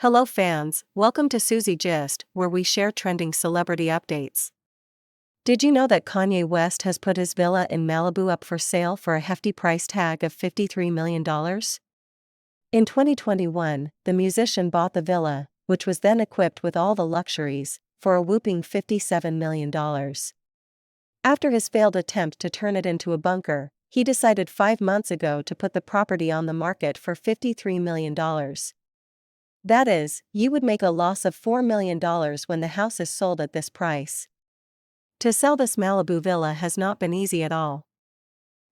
Hello fans, welcome to Suzygist, where we share trending celebrity updates. Did you know that Kanye West has put his villa in Malibu up for sale for a hefty price tag of $53 million? In 2021, the musician bought the villa, which was then equipped with all the luxuries, for a whopping $57 million. After his failed attempt to turn it into a bunker, he decided 5 months ago to put the property on the market for $53 million. That is, you would make a loss of $4 million when the house is sold at this price. To sell this Malibu villa has not been easy at all.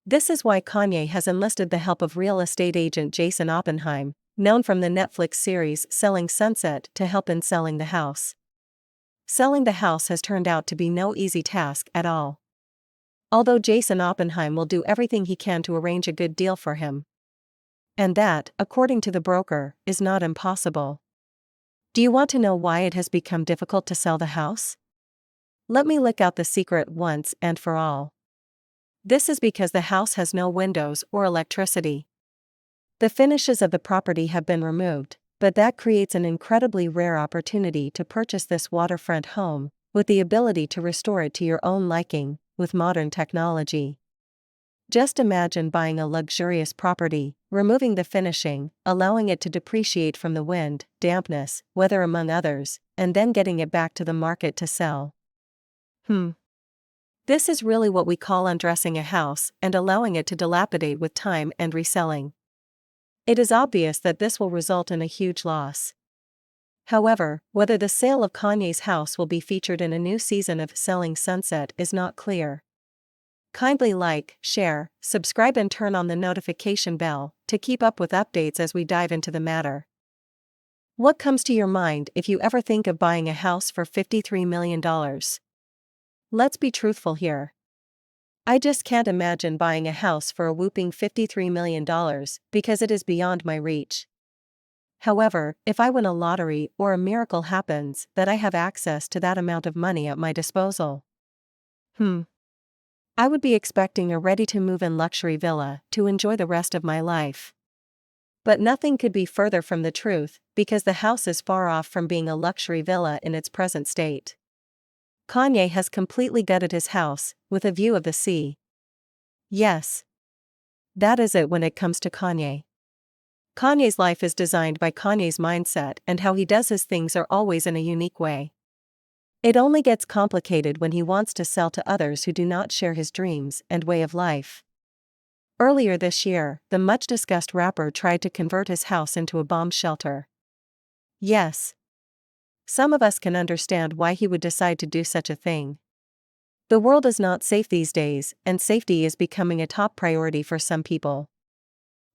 This is why Kanye has enlisted the help of real estate agent Jason Oppenheim, known from the Netflix series Selling Sunset, to help in selling the house. Selling the house has turned out to be no easy task at all. Although Jason Oppenheim will do everything he can to arrange a good deal for him. And that, according to the broker, is not impossible. Do you want to know why it has become difficult to sell the house? Let me lick out the secret once and for all. This is because the house has no windows or electricity. The finishes of the property have been removed, but that creates an incredibly rare opportunity to purchase this waterfront home, with the ability to restore it to your own liking, with modern technology. Just imagine buying a luxurious property, removing the finishing, allowing it to depreciate from the wind, dampness, weather among others, and then getting it back to the market to sell. This is really what we call undressing a house and allowing it to dilapidate with time and reselling. It is obvious that this will result in a huge loss. However, whether the sale of Kanye's house will be featured in a new season of Selling Sunset is not clear. Kindly like, share, subscribe and turn on the notification bell to keep up with updates as we dive into the matter. What comes to your mind if you ever think of buying a house for $53 million? Let's be truthful here. I just can't imagine buying a house for a whopping $53 million because it is beyond my reach. However, if I win a lottery or a miracle happens that I have access to that amount of money at my disposal, I would be expecting a ready-to-move-in luxury villa to enjoy the rest of my life. But nothing could be further from the truth, because the house is far off from being a luxury villa in its present state. Kanye has completely gutted his house, with a view of the sea. Yes. That is it when it comes to Kanye. Kanye's life is designed by Kanye's mindset, and how he does his things are always in a unique way. It only gets complicated when he wants to sell to others who do not share his dreams and way of life. Earlier this year, the much-discussed rapper tried to convert his house into a bomb shelter. Yes. Some of us can understand why he would decide to do such a thing. The world is not safe these days, and safety is becoming a top priority for some people.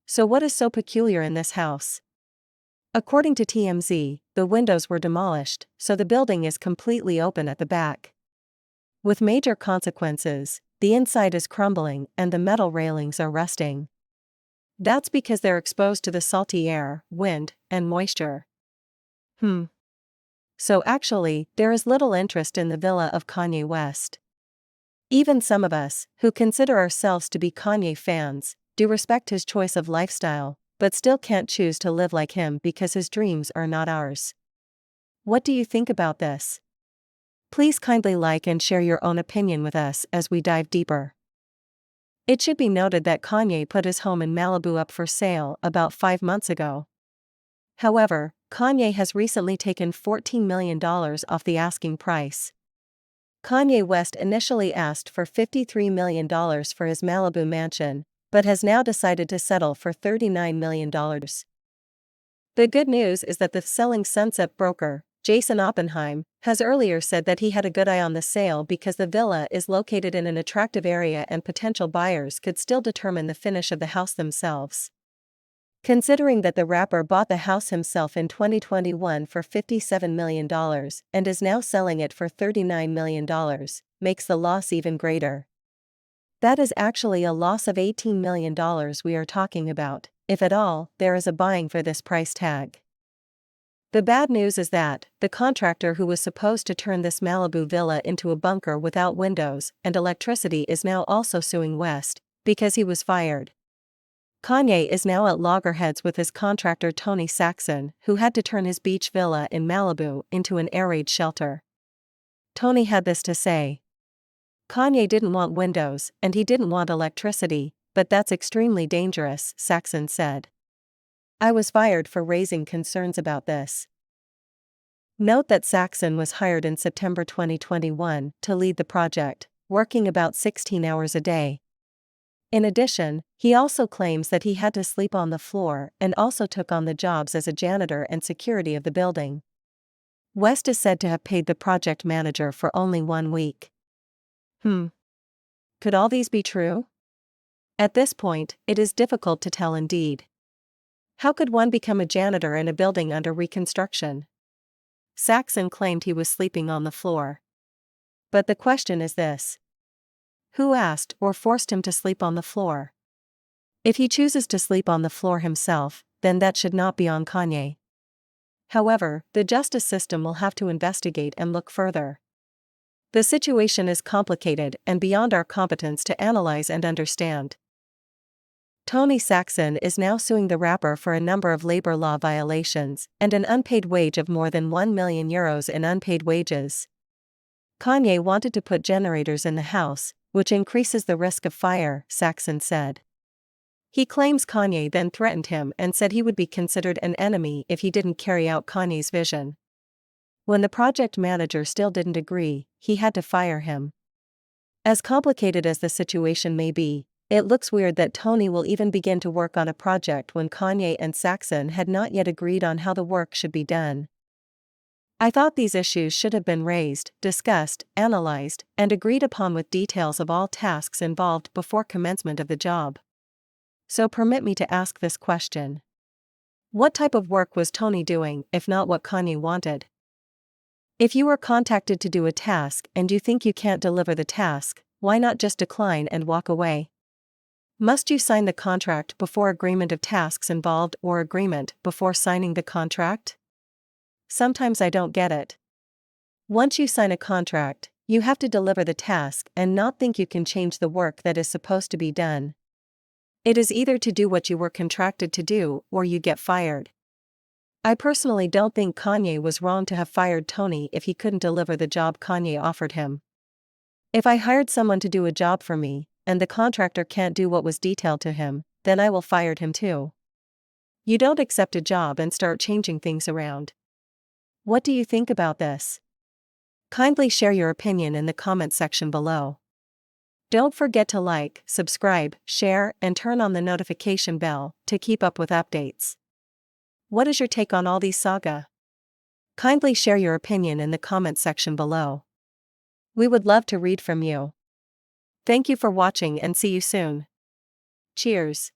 So what is so peculiar in this house? According to TMZ, the windows were demolished, so the building is completely open at the back. With major consequences, the inside is crumbling and the metal railings are rusting. That's because they're exposed to the salty air, wind, and moisture. So actually, there is little interest in the villa of Kanye West. Even some of us, who consider ourselves to be Kanye fans, do respect his choice of lifestyle, but still can't choose to live like him because his dreams are not ours. What do you think about this? Please kindly like and share your own opinion with us as we dive deeper. It should be noted that Kanye put his home in Malibu up for sale about 5 months ago. However, Kanye has recently taken $14 million off the asking price. Kanye West initially asked for $53 million for his Malibu mansion, but has now decided to settle for $39 million. The good news is that the Selling Sunset broker, Jason Oppenheim, has earlier said that he had a good eye on the sale because the villa is located in an attractive area and potential buyers could still determine the finish of the house themselves. Considering that the rapper bought the house himself in 2021 for $57 million and is now selling it for $39 million, makes the loss even greater. That is actually a loss of $18 million we are talking about, if at all, there is a buying for this price tag. The bad news is that the contractor who was supposed to turn this Malibu villa into a bunker without windows and electricity is now also suing West, because he was fired. Kanye is now at loggerheads with his contractor Tony Saxon, who had to turn his beach villa in Malibu into an air raid shelter. Tony had this to say. Kanye didn't want windows, and he didn't want electricity, but that's extremely dangerous, Saxon said. I was fired for raising concerns about this. Note that Saxon was hired in September 2021 to lead the project, working about 16 hours a day. In addition, he also claims that he had to sleep on the floor and also took on the jobs as a janitor and security of the building. West is said to have paid the project manager for only 1 week. Could all these be true? At this point, it is difficult to tell indeed. How could one become a janitor in a building under reconstruction? Saxon claimed he was sleeping on the floor. But the question is this. Who asked or forced him to sleep on the floor? If he chooses to sleep on the floor himself, then that should not be on Kanye. However, the justice system will have to investigate and look further. The situation is complicated and beyond our competence to analyze and understand. Tony Saxon is now suing the rapper for a number of labor law violations and an unpaid wage of more than €1 million in unpaid wages. Kanye wanted to put generators in the house, which increases the risk of fire, Saxon said. He claims Kanye then threatened him and said he would be considered an enemy if he didn't carry out Kanye's vision. When the project manager still didn't agree, he had to fire him. As complicated as the situation may be, it looks weird that Tony will even begin to work on a project when Kanye and Saxon had not yet agreed on how the work should be done. I thought these issues should have been raised, discussed, analyzed, and agreed upon with details of all tasks involved before commencement of the job. So permit me to ask this question. What type of work was Tony doing, if not what Kanye wanted? If you were contacted to do a task and you think you can't deliver the task, why not just decline and walk away? Must you sign the contract before agreement of tasks involved or agreement before signing the contract? Sometimes I don't get it. Once you sign a contract, you have to deliver the task and not think you can change the work that is supposed to be done. It is either to do what you were contracted to do or you get fired. I personally don't think Kanye was wrong to have fired Tony if he couldn't deliver the job Kanye offered him. If I hired someone to do a job for me, and the contractor can't do what was detailed to him, then I will fire him too. You don't accept a job and start changing things around. What do you think about this? Kindly share your opinion in the comment section below. Don't forget to like, subscribe, share, and turn on the notification bell to keep up with updates. What is your take on all these saga? Kindly share your opinion in the comment section below. We would love to read from you. Thank you for watching and see you soon. Cheers.